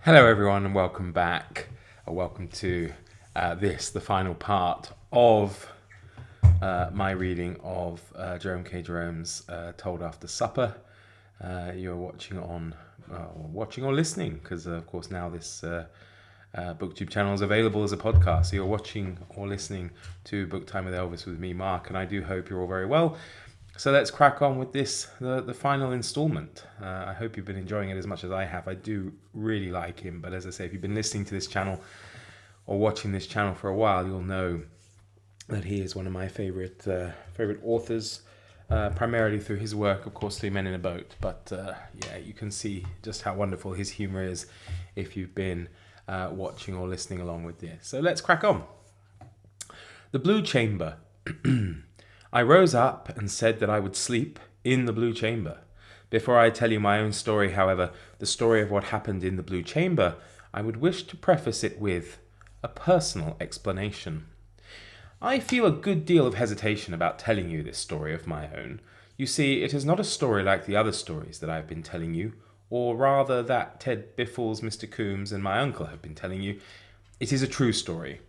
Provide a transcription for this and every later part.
Hello, everyone, and welcome back. Welcome to the final part of my reading of Jerome K. Jerome's Told After Supper. You're watching or listening, because of course now this BookTube channel is available as a podcast. So you're watching or listening to Book Time with Elvis with me, Mark, and I do hope you're all very well. So let's crack on with the final installment. I hope you've been enjoying it as much as I have. I do really like him, but as I say, if you've been listening to this channel or watching this channel for a while, you'll know that he is one of my favorite authors, primarily through his work, of course, Three Men in a Boat. But you can see just how wonderful his humor is if you've been watching or listening along with this. So let's crack on. The Blue Chamber. I rose up and said that I would sleep in the Blue Chamber. Before I tell you my own story, however, the story of what happened in the Blue Chamber, I would wish to preface it with a personal explanation. I feel a good deal of hesitation about telling you this story of my own. You see, it is not a story like the other stories that I have been telling you, or rather that Ted Biffles, Mr. Coombs, and my uncle have been telling you. It is a true story.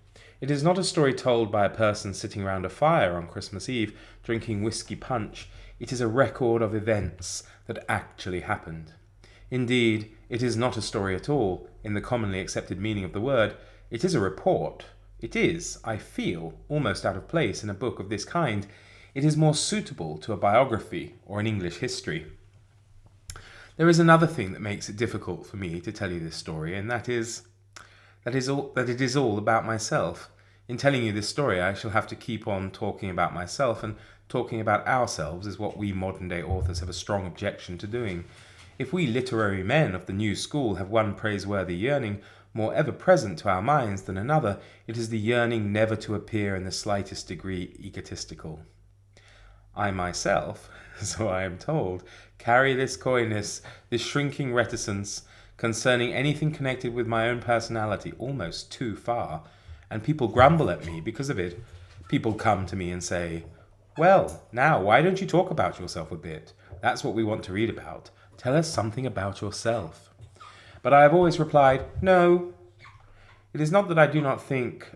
It is not a story told by a person sitting round a fire on Christmas Eve, drinking whiskey punch. It is a record of events that actually happened. Indeed, it is not a story at all, in the commonly accepted meaning of the word. It is a report. It is, I feel, almost out of place in a book of this kind. It is more suitable to a biography or an English history. There is another thing that makes it difficult for me to tell you this story, and that it is all about myself. In telling you this story, I shall have to keep on talking about myself, and talking about ourselves is what we modern-day authors have a strong objection to doing. If we literary men of the new school have one praiseworthy yearning more ever present to our minds than another, it is the yearning never to appear in the slightest degree egotistical. I myself, so I am told, carry this coyness, this shrinking reticence, concerning anything connected with my own personality almost too far, and people grumble at me because of it. People come to me and say, "Well, now, why don't you talk about yourself a bit? That's what we want to read about. Tell us something about yourself." But I have always replied, "No. It is not that I do not think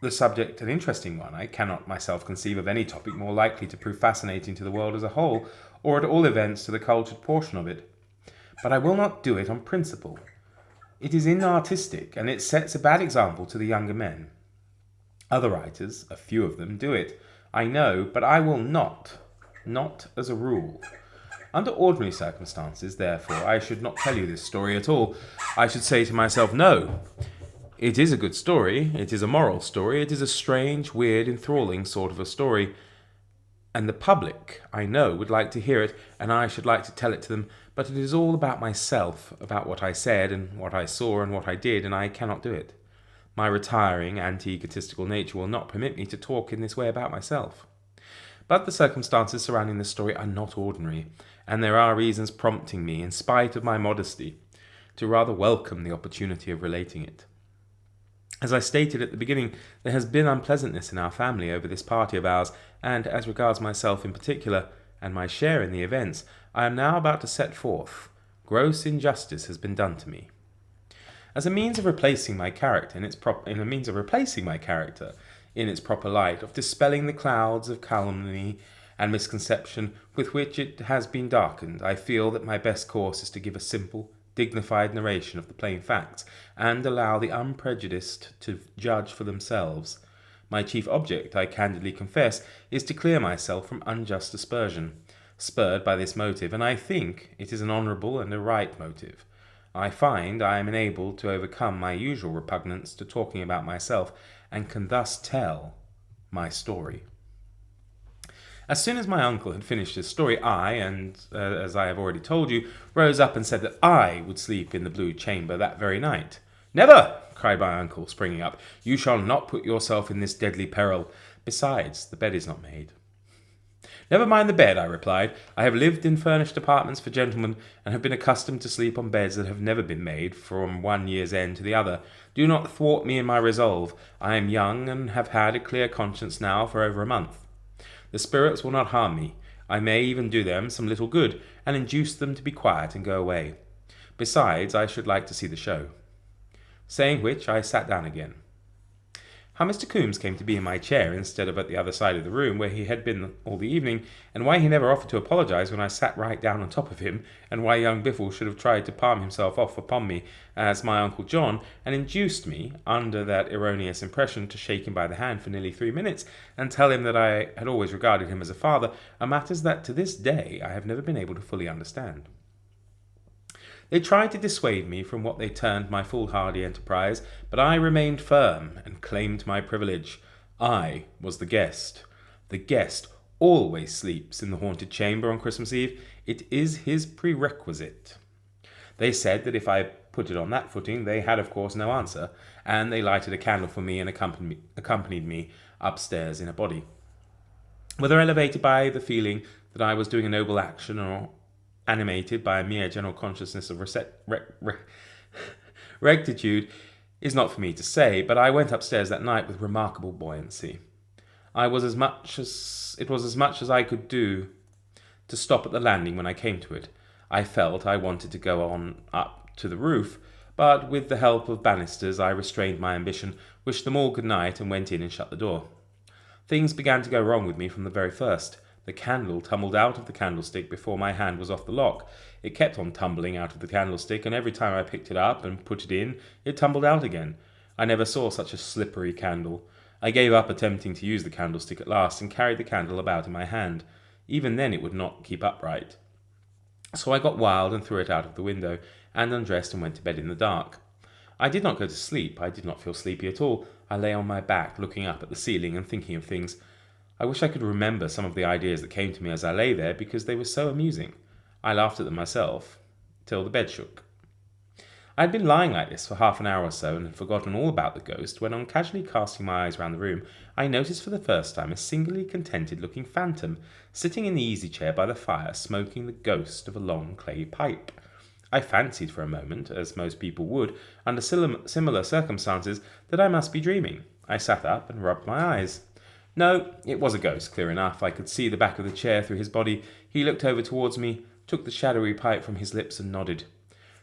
the subject an interesting one. I cannot myself conceive of any topic more likely to prove fascinating to the world as a whole, or at all events to the cultured portion of it. But I will not do it on principle. It is inartistic, and it sets a bad example to the younger men. Other writers, a few of them, do it, I know, but I will not as a rule. Under ordinary circumstances, therefore, I should not tell you this story at all. I should say to myself, no, it is a good story, it is a moral story, it is a strange, weird, enthralling sort of a story, and the public, I know, would like to hear it, and I should like to tell it to them, but it is all about myself, about what I said, and what I saw, and what I did, and I cannot do it. My retiring, anti-egotistical nature will not permit me to talk in this way about myself. But the circumstances surrounding this story are not ordinary, and there are reasons prompting me, in spite of my modesty, to rather welcome the opportunity of relating it. As I stated at the beginning, there has been unpleasantness in our family over this party of ours, and as regards myself in particular, and my share in the events, I am now about to set forth. Gross injustice has been done to me. As a means of replacing my character in its proper light, of dispelling the clouds of calumny and misconception with which it has been darkened, I feel that my best course is to give a simple, dignified narration of the plain facts, and allow the unprejudiced to judge for themselves. My chief object, I candidly confess, is to clear myself from unjust aspersion, spurred by this motive, and I think it is an honourable and a right motive. I find I am enabled to overcome my usual repugnance to talking about myself, and can thus tell my story. As soon as my uncle had finished his story, as I have already told you, rose up and said that I would sleep in the Blue Chamber that very night. "Never!" cried my uncle, springing up. "You shall not put yourself in this deadly peril. Besides, the bed is not made." "Never mind the bed," I replied. "I have lived in furnished apartments for gentlemen, and have been accustomed to sleep on beds that have never been made from one year's end to the other. Do not thwart me in my resolve. I am young, and have had a clear conscience now for over a month. The spirits will not harm me. I may even do them some little good, and induce them to be quiet and go away. Besides, I should like to see the show. Saying which, I sat down again. How Mr. Coombs came to be in my chair instead of at the other side of the room where he had been all the evening, and why he never offered to apologise when I sat right down on top of him, and why young Biffle should have tried to palm himself off upon me as my Uncle John, and induced me, under that erroneous impression, to shake him by the hand for nearly 3 minutes, and tell him that I had always regarded him as a father, are matters that to this day I have never been able to fully understand. They tried to dissuade me from what they termed my foolhardy enterprise, but I remained firm and claimed my privilege. I was the guest. The guest always sleeps in the haunted chamber on Christmas Eve. It is his prerequisite. They said that if I put it on that footing, they had of course no answer, and they lighted a candle for me and accompanied me upstairs in a body. Whether elevated by the feeling that I was doing a noble action or animated by a mere general consciousness of rectitude is not for me to say, but I went upstairs that night with remarkable buoyancy. It was as much as I could do to stop at the landing when I came to it. I felt I wanted to go on up to the roof, but with the help of banisters I restrained my ambition, wished them all good night, and went in and shut the door. Things began to go wrong with me from the very first. The candle tumbled out of the candlestick before my hand was off the lock. It kept on tumbling out of the candlestick, and every time I picked it up and put it in, it tumbled out again. I never saw such a slippery candle. I gave up attempting to use the candlestick at last, and carried the candle about in my hand. Even then it would not keep upright. So I got wild and threw it out of the window, and undressed and went to bed in the dark. I did not go to sleep. I did not feel sleepy at all. I lay on my back, looking up at the ceiling and thinking of things. I wish I could remember some of the ideas that came to me as I lay there, because they were so amusing. I laughed at them myself, till the bed shook. I had been lying like this for half an hour or so, and had forgotten all about the ghost, when on casually casting my eyes round the room, I noticed for the first time a singularly contented-looking phantom, sitting in the easy-chair by the fire, smoking the ghost of a long clay pipe. I fancied for a moment, as most people would, under similar circumstances, that I must be dreaming. I sat up and rubbed my eyes. No, it was a ghost, clear enough. I could see the back of the chair through his body. He looked over towards me, took the shadowy pipe from his lips, and nodded.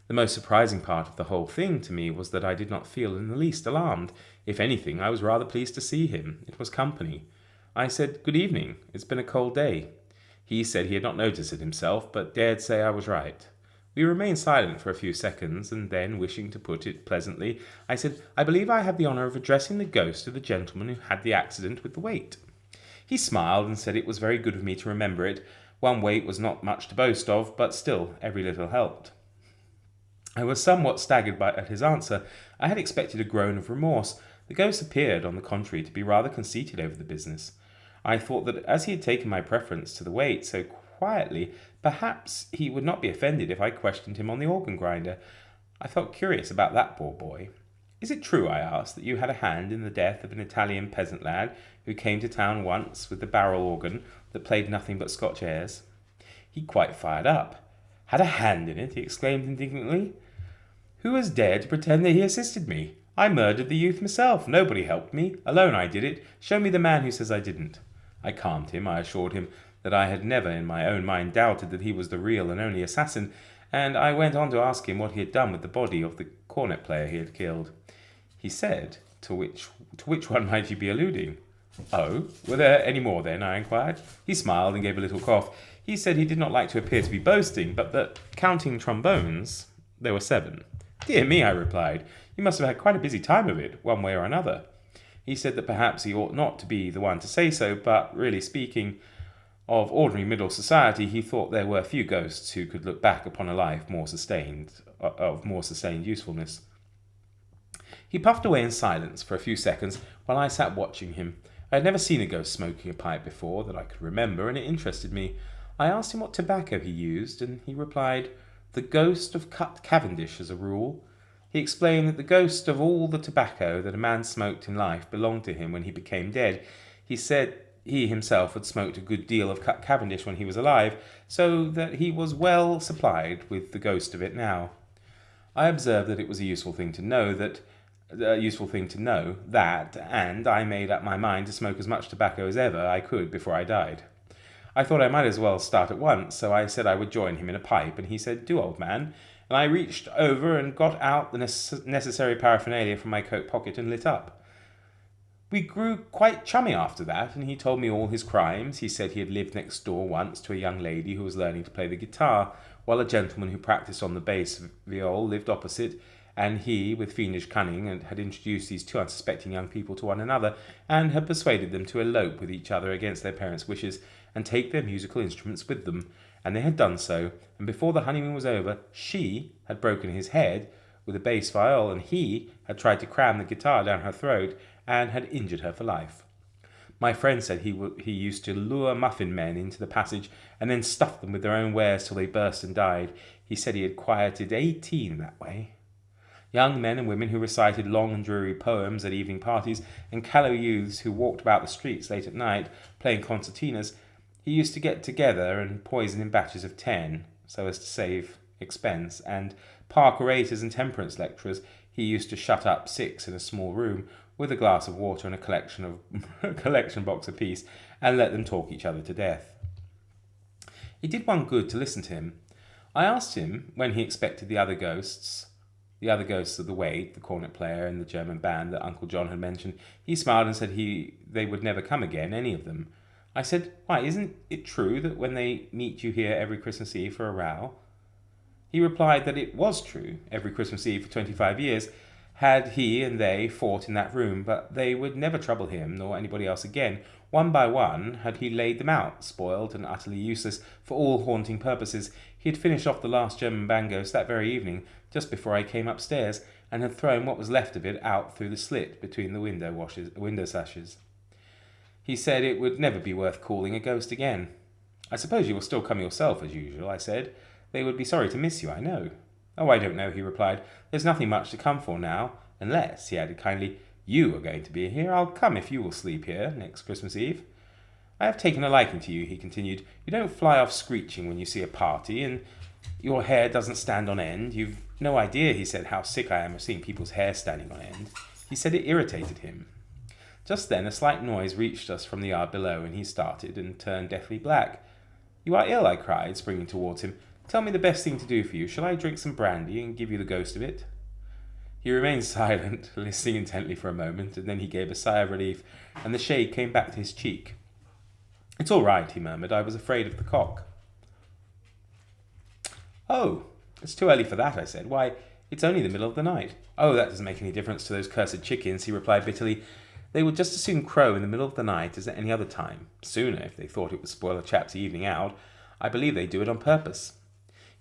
The most surprising part of the whole thing to me was that I did not feel in the least alarmed. If anything, I was rather pleased to see him. It was company. I said, "Good evening. It's been a cold day." He said he had not noticed it himself, but dared say I was right. We remained silent for a few seconds, and then, wishing to put it pleasantly, I said, "I believe I have the honour of addressing the ghost of the gentleman who had the accident with the weight." He smiled and said it was very good of me to remember it. One weight was not much to boast of, but still every little helped. I was somewhat staggered at his answer. I had expected a groan of remorse. The ghost appeared, on the contrary, to be rather conceited over the business. I thought that as he had taken my preference to the weight so quietly, perhaps he would not be offended if I questioned him on the organ grinder. I felt curious about that poor boy. "Is it true," I asked, "that you had a hand in the death of an Italian peasant lad who came to town once with the barrel organ that played nothing but Scotch airs?" He quite fired up. "Had a hand in it?" he exclaimed indignantly. "Who has dared to pretend that he assisted me? I murdered the youth myself. Nobody helped me. Alone I did it. Show me the man who says I didn't." I calmed him. I assured him that I had never in my own mind doubted that he was the real and only assassin, and I went on to ask him what he had done with the body of the cornet player he had killed. He said, to which one might you be alluding?" "Oh, were there any more then?" I inquired. He smiled and gave a little cough. He said he did not like to appear to be boasting, but that, counting trombones, there were 7. "Dear me," I replied, "you must have had quite a busy time of it, one way or another." He said that perhaps he ought not to be the one to say so, but really speaking of ordinary middle society, he thought there were few ghosts who could look back upon a life of more sustained usefulness. He puffed away in silence for a few seconds while I sat watching him. I had never seen a ghost smoking a pipe before that I could remember, and it interested me. I asked him what tobacco he used, and he replied, "The ghost of cut Cavendish as a rule." He explained that the ghost of all the tobacco that a man smoked in life belonged to him when he became dead. He said he himself had smoked a good deal of cut Cavendish when he was alive, so that he was well supplied with the ghost of it now. I observed that it was a useful thing to know that, and I made up my mind to smoke as much tobacco as ever I could before I died. I thought I might as well start at once, so I said I would join him in a pipe, and he said, "Do, old man," and I reached over and got out the necessary paraphernalia from my coat pocket and lit up. We grew quite chummy after that, and he told me all his crimes. He said he had lived next door once to a young lady who was learning to play the guitar, while a gentleman who practised on the bass viol lived opposite, and he, with fiendish cunning, had introduced these two unsuspecting young people to one another, and had persuaded them to elope with each other against their parents' wishes, and take their musical instruments with them. And they had done so, and before the honeymoon was over, she had broken his head with a bass viol, and he had tried to cram the guitar down her throat, and had injured her for life. My friend said he used to lure muffin men into the passage and then stuff them with their own wares till they burst and died. He said he had quieted 18 that way. Young men and women who recited long and dreary poems at evening parties, and callow youths who walked about the streets late at night, playing concertinas, he used to get together and poison in batches of 10, so as to save expense, and park orators and temperance lecturers he used to shut up 6 in a small room, with a glass of water and a collection box apiece, and let them talk each other to death. It did one good to listen to him. I asked him when he expected the other ghosts of the Wade, the cornet player, and the German band that Uncle John had mentioned. He smiled and said they would never come again, any of them. I said, "Why, isn't it true that when they meet you here every Christmas Eve for a row?" He replied that it was true. Every Christmas Eve for 25 years had he and they fought in that room, but they would never trouble him nor anybody else again. One by one had he laid them out, spoiled and utterly useless for all haunting purposes. He had finished off the last German band ghost that very evening, just before I came upstairs, and had thrown what was left of it out through the slit between the window sashes. He said it would never be worth calling a ghost again. "I suppose you will still come yourself, as usual," I said. "They would be sorry to miss you, I know." "Oh, I don't know," he replied. "There's nothing much to come for now, unless," he added kindly, "you are going to be here. I'll come if you will sleep here next Christmas Eve." "I have taken a liking to you," he continued. "You don't fly off screeching when you see a party, and your hair doesn't stand on end. You've no idea," he said, "how sick I am of seeing people's hair standing on end." He said it irritated him. Just then a slight noise reached us from the yard below, and he started and turned deathly black. "You are ill," I cried, springing towards him. "Tell me the best thing to do for you. Shall I drink some brandy and give you the ghost of it?" He remained silent, listening intently for a moment, and then he gave a sigh of relief, and the shade came back to his cheek. "It's all right," he murmured. "I was afraid of the cock." "Oh, it's too early for that," I said. "Why, it's only the middle of the night." "Oh, that doesn't make any difference to those cursed chickens," he replied bitterly. "They would just as soon crow in the middle of the night as at any other time. Sooner, if they thought it would spoil a chap's evening out. I believe they do it on purpose."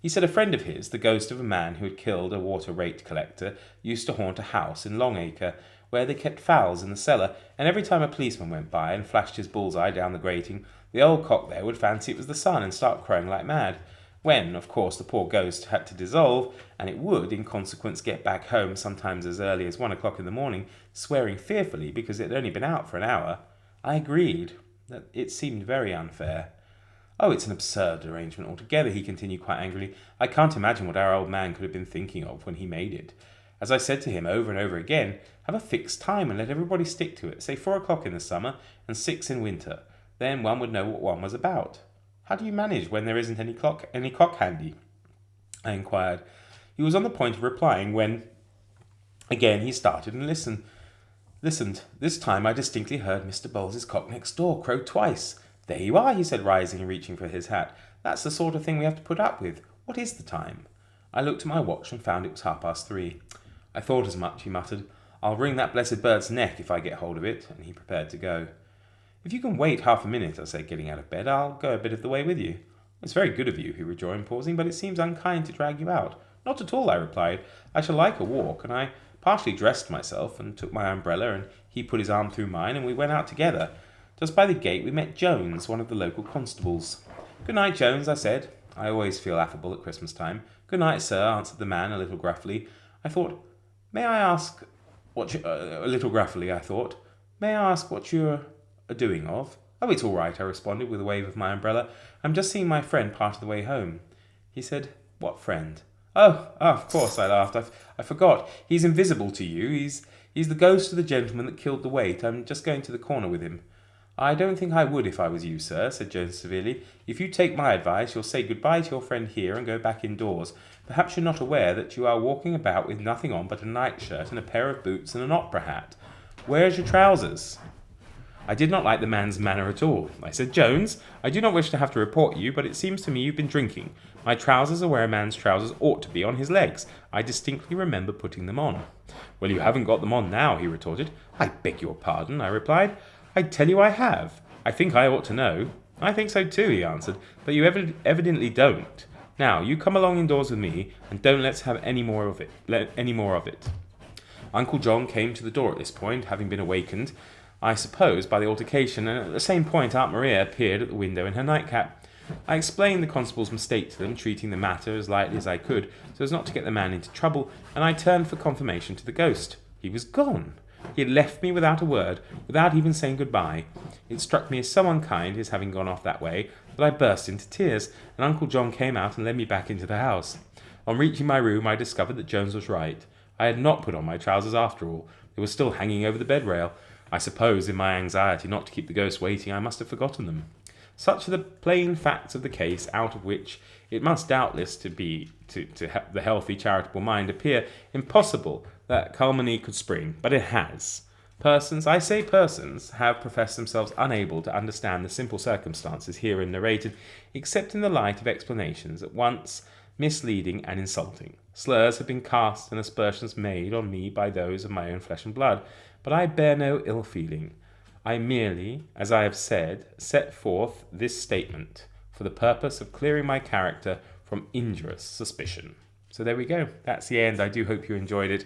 He said a friend of his, the ghost of a man who had killed a water rate collector, used to haunt a house in Longacre, where they kept fowls in the cellar, and every time a policeman went by and flashed his bull's-eye down the grating, the old cock there would fancy it was the sun and start crowing like mad, when, of course, the poor ghost had to dissolve, and it would, in consequence, get back home sometimes as early as 1 o'clock in the morning, swearing fearfully because it had only been out for an hour. I agreed that it seemed very unfair. "Oh, it's an absurd arrangement altogether," he continued quite angrily. "I can't imagine what our old man could have been thinking of when he made it. As I said to him over and over again, have a fixed time and let everybody stick to it. Say 4 o'clock in the summer and 6 in winter. Then one would know what one was about." "How do you manage when there isn't any cock handy?" I inquired. He was on the point of replying when again he started and listened. This time I distinctly heard Mr. Bowles's cock next door crow twice. "There you are," he said, rising and reaching for his hat. "That's the sort of thing we have to put up with. What is the time?" I looked at my watch and found it was 3:30. "I thought as much," he muttered. "I'll wring that blessed bird's neck if I get hold of it," and he prepared to go. "If you can wait half a minute," I said, getting out of bed, "I'll go a bit of the way with you." "It's very good of you," he rejoined, pausing, "but it seems unkind to drag you out." "Not at all," I replied. "I shall like a walk," and I partially dressed myself and took my umbrella, and he put his arm through mine, and we went out together. Just by the gate we met Jones, one of the local constables. "Good night, Jones," I said. I always feel affable at Christmas time. "Good night, sir," answered the man a little gruffly. I thought, "May I ask what you're doing of?" "Oh, it's all right," I responded with a wave of my umbrella. "I'm just seeing my friend part of the way home." He said, "What friend?" Oh, of course," I laughed. I forgot. He's invisible to you. He's the ghost of the gentleman that killed the wait. I'm just going to the corner with him." I don't think I would if I was you, sir, said Jones severely. If you take my advice, you'll say goodbye to your friend here and go back indoors. Perhaps you're not aware that you are walking about with nothing on but a nightshirt and a pair of boots and an opera hat. Where's your trousers? I did not like the man's manner at all. I said, Jones, I do not wish to have to report you, but it seems to me you've been drinking. My trousers are where a man's trousers ought to be, on his legs. I distinctly remember putting them on. Well, you haven't got them on now, he retorted. I beg your pardon, I replied. I tell you I have. I think I ought to know. I think so too, he answered, but you evidently don't. Now, you come along indoors with me, and don't let's have any more of it. Uncle John came to the door at this point, having been awakened, I suppose, by the altercation, and at the same point Aunt Maria appeared at the window in her nightcap. I explained the constable's mistake to them, treating the matter as lightly as I could, so as not to get the man into trouble, and I turned for confirmation to the ghost. He was gone. He had left me without a word, without even saying goodbye. It struck me as so unkind, his having gone off that way, that I burst into tears, and Uncle John came out and led me back into the house. On reaching my room, I discovered that Jones was right. I had not put on my trousers after all. They were still hanging over the bed rail. I suppose, in my anxiety not to keep the ghost waiting, I must have forgotten them. Such are the plain facts of the case, out of which it must doubtless to the healthy charitable mind appear impossible that calumny could spring, but it has. Persons, I say persons, have professed themselves unable to understand the simple circumstances herein narrated, except in the light of explanations at once misleading and insulting. Slurs have been cast and aspersions made on me by those of my own flesh and blood, but I bear no ill feeling. I merely, as I have said, set forth this statement for the purpose of clearing my character from injurious suspicion. So there we go. That's the end. I do hope you enjoyed it.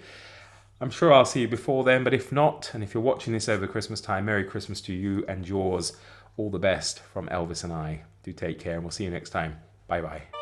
I'm sure I'll see you before then, but if not, and if you're watching this over Christmas time, Merry Christmas to you and yours. All the best from Elvis and I. Do take care, and we'll see you next time. Bye-bye.